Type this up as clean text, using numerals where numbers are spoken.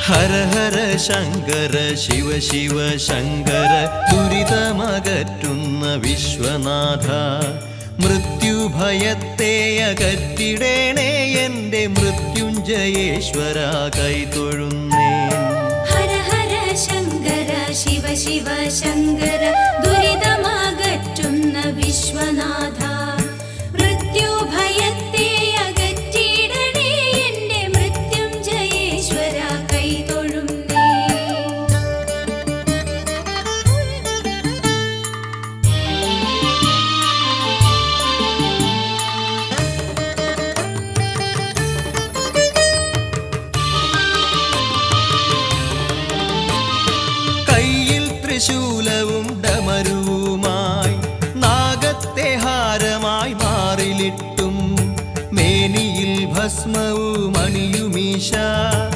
ഹര ഹര ശങ്കര ശിവ ശിവ ശങ്കര ദുരിതമകറ്റുന്ന വിശ്വനാഥ മൃത്യുഭയത്തെ അകറ്റിടേണേ എൻ്റെ മൃത്യുഞ്ജയേശ്വര കൈതൊഴുന്നേ. ഹര ഹര ശങ്കര ശിവ ശിവ ശങ്കര ദുരിതമകറ്റുന്ന വിശ്വനാഥ മൃത്യുഭയത്തെ അകറ്റിടണേ എൻ്റെ മൃത്യുഞ്ജയേശ്വര കൈതൊഴുന്നേ. ത്രിശൂലവും ഡമരുവുമായി നാഗത്തെ ഹാരമായി മാറിലിട്ടും മേനിയിൽ ഭസ്മവും അണിയുമീശ